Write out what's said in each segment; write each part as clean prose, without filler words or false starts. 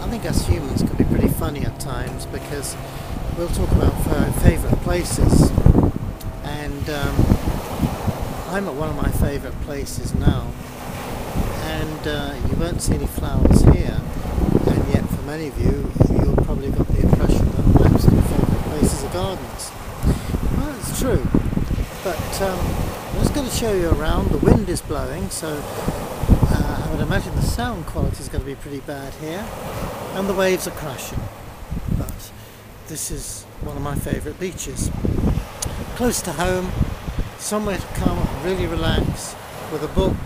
I think us humans can be pretty funny at times, because we'll talk about favourite places, and I'm at one of my favourite places now, and you won't see any flowers here, and yet for many of you, you'll probably got the impression that my absolute favourite places are gardens. Well, it's true, but I'm just going to show you around. The wind is blowing, so I would imagine the sound quality is going to be pretty bad here, and the waves are crashing, but this is one of my favourite beaches. Close to home, somewhere to come and really relax with a book,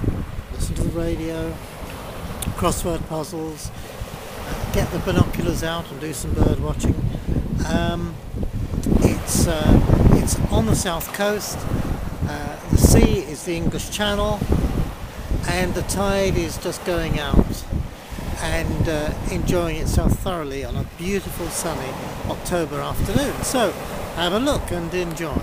listen to the radio, crossword puzzles, get the binoculars out and do some bird watching. It's on the south coast. The sea is the English Channel, and the tide is just going out and enjoying itself thoroughly on a beautiful sunny October afternoon. So have a look and enjoy.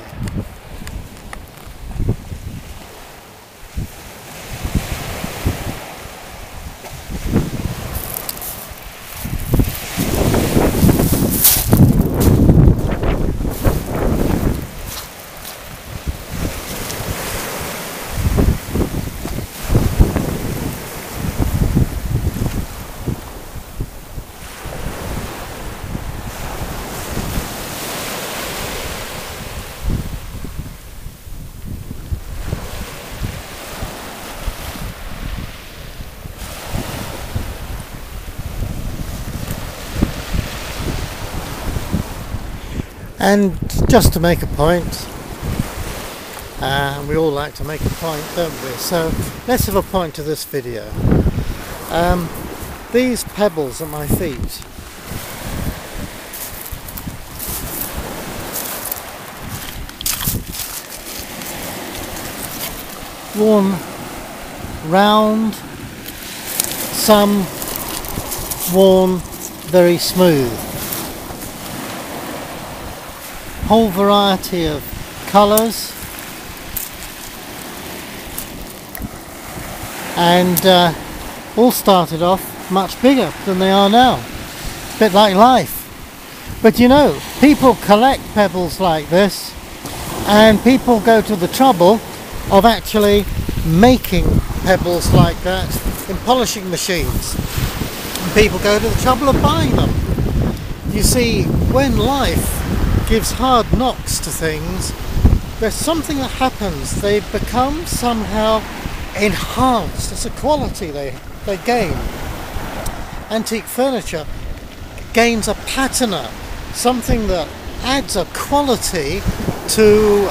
And just to make a point, we all like to make a point, don't we? So let's have a point to this video. These pebbles at my feet, worn round, some worn very smooth. Whole variety of colours, and all started off much bigger than they are now. A bit like life. But you know, people collect pebbles like this, and people go to the trouble of actually making pebbles like that in polishing machines. And people go to the trouble of buying them. You see, when life gives hard knocks to things, there's something that happens. They become somehow enhanced. It's a quality they gain. Antique furniture gains a patina, something that adds a quality to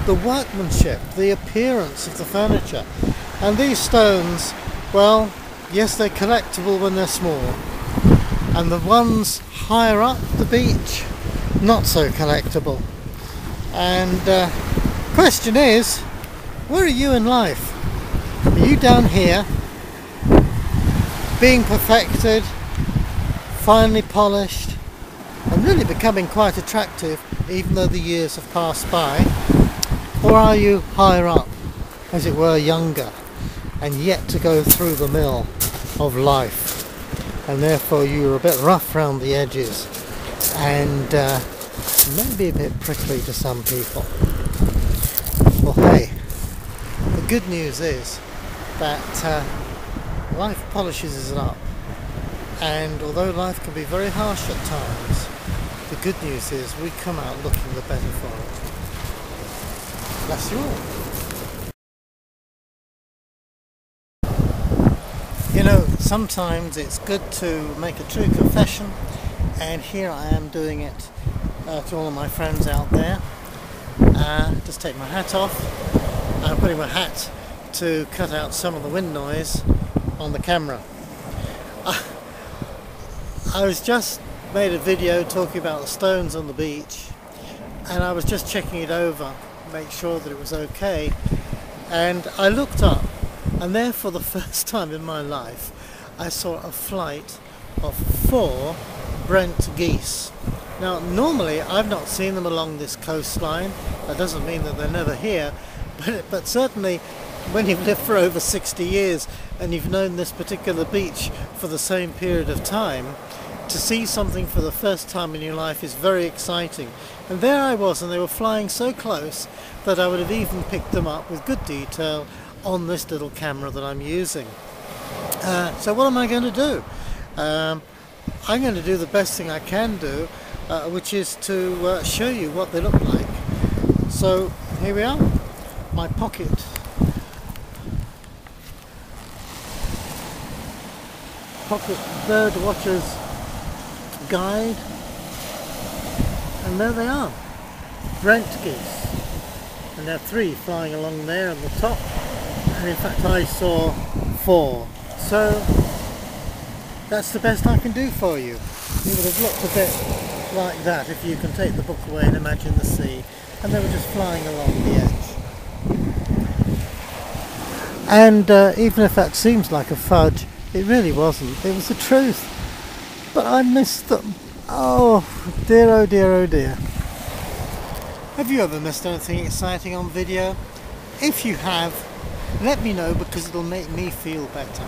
the workmanship, the appearance of the furniture. And these stones, well, yes, they're collectible when they're small, and the ones higher up the beach, not so collectible. And question is, where are you in life? Are you down here, being perfected, finely polished, and really becoming quite attractive, even though the years have passed by? Or are you higher up, as it were, younger, and yet to go through the mill of life, and therefore you're a bit rough around the edges, and maybe a bit prickly to some people? Well, hey, the good news is that life polishes us up, and although life can be very harsh at times, the good news is we come out looking the better for it. Bless you all. You know, sometimes it's good to make a true confession, and here I am doing it to all of my friends out there. Just take my hat off. I'm putting my hat to cut out some of the wind noise on the camera. I was just made a video talking about the stones on the beach, and I was just checking it over, make sure that it was okay, and I looked up, and there for the first time in my life I saw a flight of 4 Brent geese. Now normally I've not seen them along this coastline. That doesn't mean that they're never here, but certainly when you've lived for over 60 years and you've known this particular beach for the same period of time, to see something for the first time in your life is very exciting. And there I was, and they were flying so close that I would have even picked them up with good detail on this little camera that I'm using. So what am I going to do? I'm going to do the best thing I can do, which is to show you what they look like. So here we are, my pocket bird watcher's guide, and there they are, Brent geese, and there are 3 flying along there on the top, and in fact I saw 4. So that's the best I can do for you. It would have looked a bit like that if you can take the book away and imagine the sea, and they were just flying along the edge. And even if that seems like a fudge, it really wasn't. It was the truth. But I missed them. Oh dear, oh dear, oh dear. Have you ever missed anything exciting on video? If you have, let me know, because it'll make me feel better.